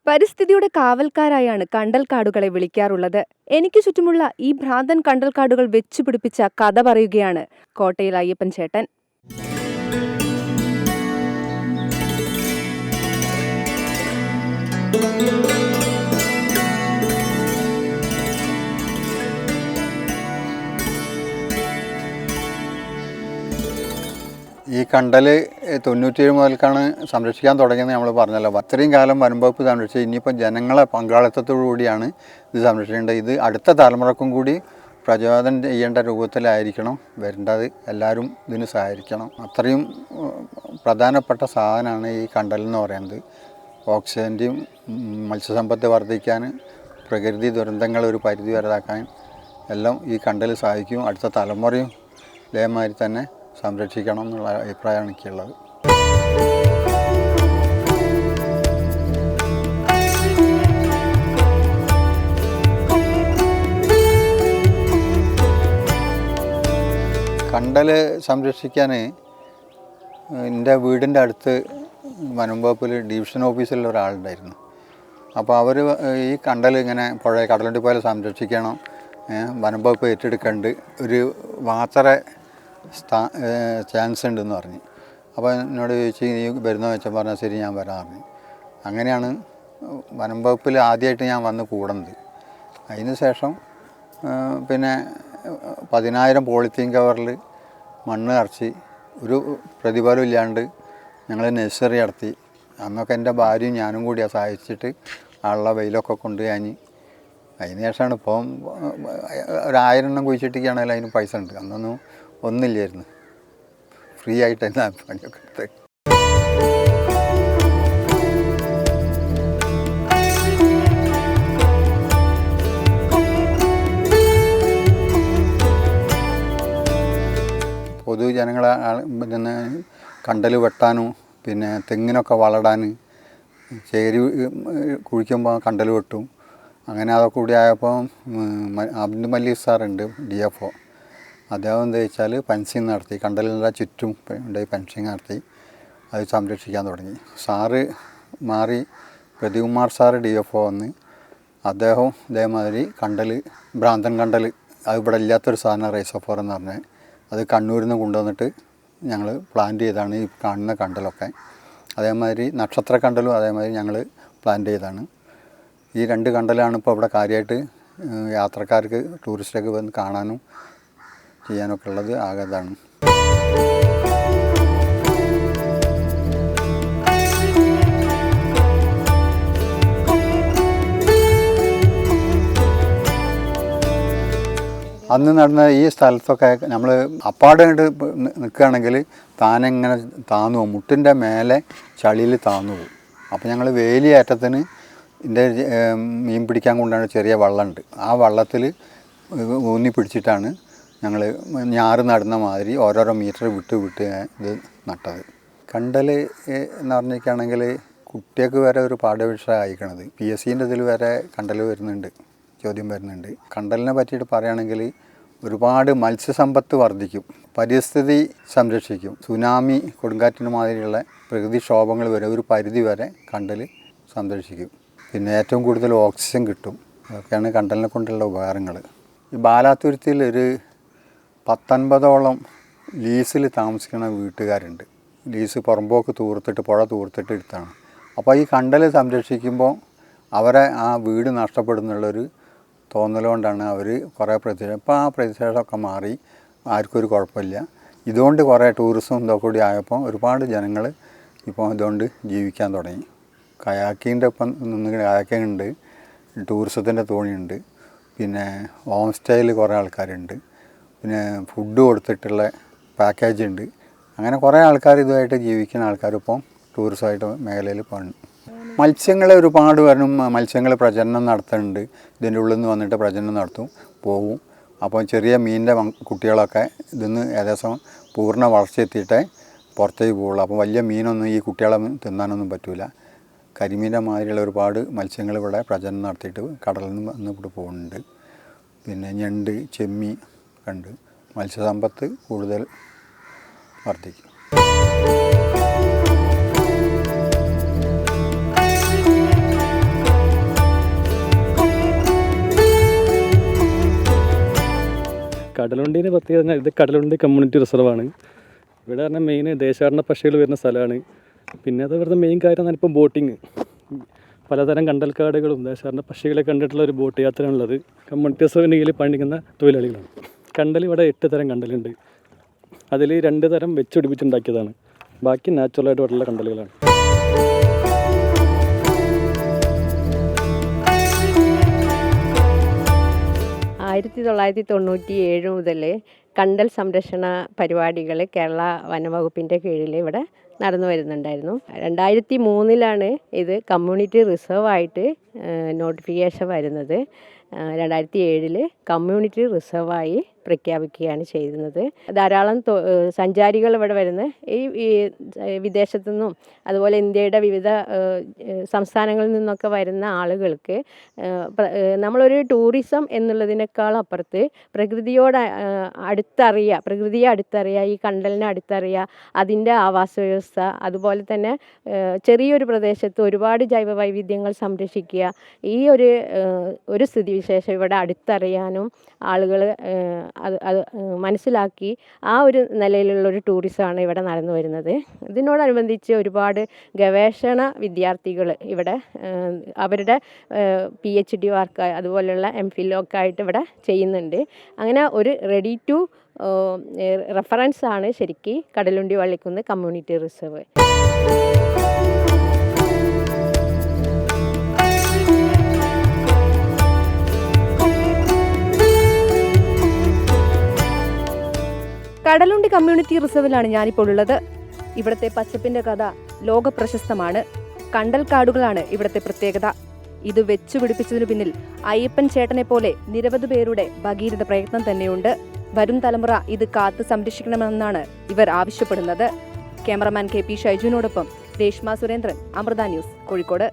പരിസ്ഥിതിയുടെ കാവൽക്കാരായാണ് കണ്ടൽക്കാടുകളെ വിളിക്കാറുള്ളത്. എനിക്ക് ചുറ്റുമുള്ള ഈ ഭ്രാന്തൻ കണ്ടൽക്കാടുകൾ വെച്ചുപിടിപ്പിച്ച കഥ പറയുകയാണ് കോട്ടയിൽ അയ്യപ്പൻ ചേട്ടൻ. ഈ കണ്ടൽ 97 മുതൽക്കാണ് സംരക്ഷിക്കാൻ തുടങ്ങിയത്. നമ്മൾ പറഞ്ഞല്ലോ, അത്രയും കാലം വനംവകുപ്പ് സംരക്ഷിച്ച് ഇനിയിപ്പം ജനങ്ങളെ പങ്കാളിത്തത്തോടു കൂടിയാണ് ഇത് സംരക്ഷിക്കേണ്ടത്. ഇത് അടുത്ത തലമുറക്കും കൂടി പ്രചോദനം ചെയ്യേണ്ട രൂപത്തിലായിരിക്കണം വരേണ്ടത്. എല്ലാവരും ഇതിന് സഹകരിക്കണം. അത്രയും പ്രധാനപ്പെട്ട സാധനമാണ് ഈ കണ്ടൽ എന്ന് പറയുന്നത്. ഓക്സിജൻ്റെയും മത്സ്യസമ്പത്ത് വർദ്ധിക്കാൻ, പ്രകൃതി ദുരന്തങ്ങൾ ഒരു പരിധി വരതാക്കാൻ എല്ലാം ഈ കണ്ടൽ സഹായിക്കും. അടുത്ത തലമുറയും ഇതേമാതിരി തന്നെ സംരക്ഷിക്കണം എന്നുള്ള അഭിപ്രായമാണ് എനിക്കുള്ളത്. കണ്ടൽ സംരക്ഷിക്കാൻ എൻ്റെ വീടിൻ്റെ അടുത്ത് വനംവകുപ്പിൽ ഡിവിഷൻ ഓഫീസിലുള്ള ഒരാളുണ്ടായിരുന്നു. അപ്പോൾ അവർ ഈ കണ്ടൽ ഇങ്ങനെ പുഴ കടലുണ്ടി പോലെ സംരക്ഷിക്കണം, വനംവകുപ്പ് ഏറ്റെടുക്കേണ്ട ഒരു വാച്ചറ ചാൻസ് ഉണ്ടെന്ന് പറഞ്ഞു. അപ്പോൾ എന്നോട് ചോദിച്ചു, നീ വരുന്നോ വെച്ചാൽ പറഞ്ഞാൽ ശരി ഞാൻ വരാൻ പറഞ്ഞു. അങ്ങനെയാണ് വനംവകുപ്പിൽ ആദ്യമായിട്ട് ഞാൻ വന്ന് കൂടുന്നത്. അതിന് ശേഷം പിന്നെ 10,000 പോളിത്തീൻ കവറിൽ മണ്ണ് നിറച്ച് ഒരു പ്രതിഫലം ഇല്ലാണ്ട് ഞങ്ങൾ നഴ്സറി നടത്തി. അന്നൊക്കെ എൻ്റെ ഭാര്യയും ഞാനും കൂടിയാണ് സഹായിച്ചിട്ട് ആളുള്ള വെയിലൊക്കെ കൊണ്ട് കഴിഞ്ഞ്. അതിന് ശേഷമാണ് ഇപ്പം 1000 എണ്ണം കുഴിച്ചിട്ടൊക്കെയാണെങ്കിൽ അതിന് പൈസ ഉണ്ട്. അന്നൊന്നും ഒന്നുമില്ലായിരുന്നു, ഫ്രീ ആയിട്ട് തന്നെ പണിയൊക്കെ എടുത്ത്. പൊതുജനങ്ങളെ പിന്നെ കണ്ടൽ വെട്ടാനും പിന്നെ തെങ്ങിനൊക്കെ വളടാൻ ചേരി കുഴിക്കുമ്പോൾ കണ്ടൽ വെട്ടും. അങ്ങനെ അതൊക്കെ കൂടി ആയപ്പോൾ അബ്ദുൽ മല്ലീക് സാറുണ്ട് DFO. അദ്ദേഹം എന്താ വെച്ചാൽ ഫെൻസിങ് നടത്തി, കണ്ടലിൻ്റെ ചുറ്റും ഫെൻസിങ് നടത്തി അത് സംരക്ഷിക്കാൻ തുടങ്ങി. സാറ് മാറി പ്രതികുമാർ സാറ് DFO വന്ന് അദ്ദേഹം ഇതേമാതിരി കണ്ടൽ, ഭ്രാന്തൻ കണ്ടൽ, അത് ഇവിടെ ഇല്ലാത്തൊരു സാധനം റൈസോഫോർ എന്ന് പറഞ്ഞാൽ അത് കണ്ണൂരിൽ നിന്ന് കൊണ്ടുവന്നിട്ട് ഞങ്ങൾ പ്ലാന്റ് ചെയ്താണ് ഈ കാണുന്ന കണ്ടലൊക്കെ. അതേമാതിരി നക്ഷത്ര കണ്ടലും അതേമാതിരി ഞങ്ങൾ പ്ലാന്റ് ചെയ്താണ്. ഈ 2 കണ്ടലാണ് ഇപ്പോൾ ഇവിടെ കാര്യമായിട്ട് യാത്രക്കാർക്ക്, ടൂറിസ്റ്റൊക്കെ വന്ന് കാണാനും ചെയ്യാനൊക്കെ ഉള്ളത്. ആകതാണ് അന്ന് നടന്ന ഈ സ്ഥലത്തൊക്കെ നമ്മൾ അപ്പാടായിട്ട് നിൽക്കുകയാണെങ്കിൽ താനെങ്ങനെ താന്നു പോകും, മുട്ടിൻ്റെ മേലെ ചളിയിൽ താന്നു പോകും. അപ്പോൾ ഞങ്ങൾ വേലിയേറ്റത്തിന് ഇതിൻ്റെ മീൻ പിടിക്കാൻ കൊണ്ടാണ് ചെറിയ വള്ളമുണ്ട്, ആ വള്ളത്തിൽ ഊന്നി പിടിച്ചിട്ടാണ് ഞങ്ങൾ ഞാറ് നടുന്ന മാതിരി ഓരോരോ മീറ്റർ വിട്ട് ഇത് നട്ടത്. കണ്ടൽ എന്ന് പറഞ്ഞിരിക്കുകയാണെങ്കിൽ കുട്ടികൾക്ക് വരെ ഒരു പാഠ്യവിഷയം അയക്കണത്. PSCൻ്റെ ഇതിൽ വരെ കണ്ടൽ വരുന്നുണ്ട്, ചോദ്യം വരുന്നുണ്ട്. കണ്ടലിനെ പറ്റിയിട്ട് പറയുകയാണെങ്കിൽ ഒരുപാട് മത്സ്യസമ്പത്ത് വർദ്ധിക്കും, പരിസ്ഥിതി സംരക്ഷിക്കും, സുനാമി, കൊടുങ്കാറ്റിന് മാതിരിയുള്ള പ്രകൃതിക്ഷോഭങ്ങൾ വരെ ഒരു പരിധി വരെ കണ്ടൽ സംരക്ഷിക്കും. പിന്നെ ഏറ്റവും കൂടുതൽ ഓക്സിജൻ കിട്ടും. അതൊക്കെയാണ് കണ്ടലിനെ കൊണ്ടുള്ള ഉപകാരങ്ങൾ. ഈ ബാലാത്തുരുത്തിയിൽ ഒരു 19ഓളം ലീസിൽ താമസിക്കുന്ന വീട്ടുകാരുണ്ട്. ലീസ് പുറമ്പോക്ക് തൂർത്തിട്ട്, പുഴ തൂർത്തിട്ട് എടുത്താണ്. അപ്പോൾ ഈ കണ്ടൽ സംരക്ഷിക്കുമ്പോൾ അവരെ ആ വീട് നഷ്ടപ്പെടുന്നുള്ളൊരു തോന്നലുകൊണ്ടാണ് അവർ കുറേ പ്രതിഷേധം. ഇപ്പോൾ ആ പ്രതിഷേധമൊക്കെ മാറി, ആർക്കും ഒരു കുഴപ്പമില്ല. ഇതുകൊണ്ട് കുറേ ടൂറിസം ഇതൊക്കെ കൂടി ആയപ്പോൾ ഒരുപാട് ജനങ്ങൾ ഇപ്പോൾ ഇതുകൊണ്ട് ജീവിക്കാൻ തുടങ്ങി. കയാക്കിൻ്റെ ഒപ്പം നിന്ന് കയാക്കിംഗ് ഉണ്ട്, ടൂറിസത്തിൻ്റെ തോണിയുണ്ട്, പിന്നെ ഹോം സ്റ്റേയിൽ കുറേ ആൾക്കാരുണ്ട്, പിന്നെ ഫുഡ് കൊടുത്തിട്ടുള്ള പാക്കേജ് ഉണ്ട്. അങ്ങനെ കുറേ ആൾക്കാർ ഇതുമായിട്ട് ജീവിക്കുന്ന ആൾക്കാരിപ്പം ടൂറിസമായിട്ട് മേഖലയിൽ പോകുന്നു. മത്സ്യങ്ങൾ ഒരുപാട് വരും, മത്സ്യങ്ങൾ പ്രജനനം നടത്തുന്നുണ്ട്. ഇതിൻ്റെ ഉള്ളിൽ നിന്ന് വന്നിട്ട് പ്രജനനം നടത്തും, പോവും. അപ്പോൾ ചെറിയ മീനിൻ്റെ കുട്ടികളൊക്കെ ഇതിന്ന് ഏകദേശം പൂർണ്ണ വളർച്ച എത്തിയിട്ടേ പുറത്തേക്ക് പോവുള്ളൂ. അപ്പോൾ വലിയ മീനൊന്നും ഈ കുട്ടികളെ തിന്നാനൊന്നും പറ്റില്ല. കരിമീൻ്റെ മാതിരിയുള്ള ഒരുപാട് മത്സ്യങ്ങൾ ഇവിടെ പ്രജനനം നടത്തിയിട്ട് കടലിൽ നിന്ന് വന്ന് ഇവിടെ പോകുന്നുണ്ട്. പിന്നെ ഞണ്ട്, ചെമ്മീൻ ഉണ്ട്. മത്സ്യസമ്പത്ത് കൂടുതൽ വർദ്ധിക്കും. കടലുണ്ടീൻ്റെ പ്രത്യേകത പറഞ്ഞാൽ ഇത് കടലുണ്ടി കമ്മ്യൂണിറ്റി റിസർവാണ്. ഇവിടെ പറഞ്ഞാൽ മെയിൻ ദേശാടന പക്ഷികൾ വരുന്ന സ്ഥലമാണ്. പിന്നെ അത് ഇവിടുത്തെ മെയിൻ കാര്യം ഇപ്പം ബോട്ടിങ്, പലതരം കണ്ടൽക്കാടുകളും ദേശാടന പക്ഷികളെ കണ്ടിട്ടുള്ള ഒരു ബോട്ട് യാത്രയാണുള്ളത്. കമ്മ്യൂണിറ്റി റിസർവിൻ്റെ കീഴിൽ പണിക്കുന്ന തൊഴിലാളികളാണ്. കണ്ടൽ ഇവിടെ 8 തരം കണ്ടലുണ്ട്. അതിൽ 2 തരം വെച്ചുപിടിപ്പിച്ചുണ്ടാക്കിയതാണ്, ബാക്കി നാച്ചുറലായിട്ട് ഉള്ള കണ്ടലുകളാണ്. ആയിരത്തി 1997 മുതൽ കണ്ടൽ സംരക്ഷണ പരിപാടികൾ കേരള വനംവകുപ്പിൻ്റെ കീഴിൽ ഇവിടെ നടന്നു വരുന്നുണ്ടായിരുന്നു. 2003 ഇത് കമ്മ്യൂണിറ്റി റിസർവായിട്ട് നോട്ടിഫിക്കേഷൻ വരുന്നത്. 2007 കമ്മ്യൂണിറ്റി റിസർവായി പ്രഖ്യാപിക്കുകയാണ് ചെയ്യുന്നത്. ധാരാളം സഞ്ചാരികൾ ഇവിടെ വരുന്ന ഈ വിദേശത്തു നിന്നും അതുപോലെ ഇന്ത്യയുടെ വിവിധ സംസ്ഥാനങ്ങളിൽ നിന്നൊക്കെ വരുന്ന ആളുകൾക്ക് നമ്മളൊരു ടൂറിസം എന്നുള്ളതിനേക്കാൾ അപ്പുറത്ത് പ്രകൃതിയെ അടുത്തറിയുക, ഈ കണ്ടലിനെ അടുത്തറിയുക, അതിൻ്റെ ആവാസ വ്യവസ്ഥ, അതുപോലെ തന്നെ ചെറിയൊരു പ്രദേശത്ത് ഒരുപാട് ജൈവ വൈവിധ്യങ്ങൾ സംരക്ഷിക്കുക, ഈ ഒരു സ്ഥിതിവിശേഷം ഇവിടെ അടുത്തറിയാനും ആളുകൾ അത് മനസ്സിലാക്കി ആ ഒരു നിലയിലുള്ളൊരു ടൂറിസമാണ് ഇവിടെ നടന്നു വരുന്നത്. ഇതിനോടനുബന്ധിച്ച് ഒരുപാട് ഗവേഷണ വിദ്യാർത്ഥികൾ ഇവിടെ അവരുടെ PhD വർക്ക് അതുപോലെയുള്ള MPhil ഒക്കെ ആയിട്ട് ഇവിടെ ചെയ്യുന്നുണ്ട്. അങ്ങനെ ഒരു റെഡി ടു റെഫറൻസ് ആണ് ശരിക്കും Kadalundi Vallikkunnu community reserve. Kadalundi community റിസർവിലാണ് ഞാനിപ്പോൾ ഉള്ളത്. ഇവിടുത്തെ പച്ചപ്പിന്റെ കഥ ലോക പ്രശസ്തമാണ്. കണ്ടൽക്കാടുകളാണ് ഇവിടുത്തെ പ്രത്യേകത. ഇത് വെച്ചുപിടിപ്പിച്ചതിനു പിന്നിൽ അയ്യപ്പൻ ചേട്ടനെ പോലെ നിരവധി പേരുടെ ഭഗീരഥ പ്രയത്നം തന്നെയുണ്ട്. വരും തലമുറ ഇത് കാത്ത് സംരക്ഷിക്കണമെന്നാണ് ഇവർ ആവശ്യപ്പെടുന്നത്. ക്യാമറമാൻ KP ഷൈജുവിനോടൊപ്പം രേഷ്മ സുരേന്ദ്രൻ, അമൃത ന്യൂസ്, കോഴിക്കോട്.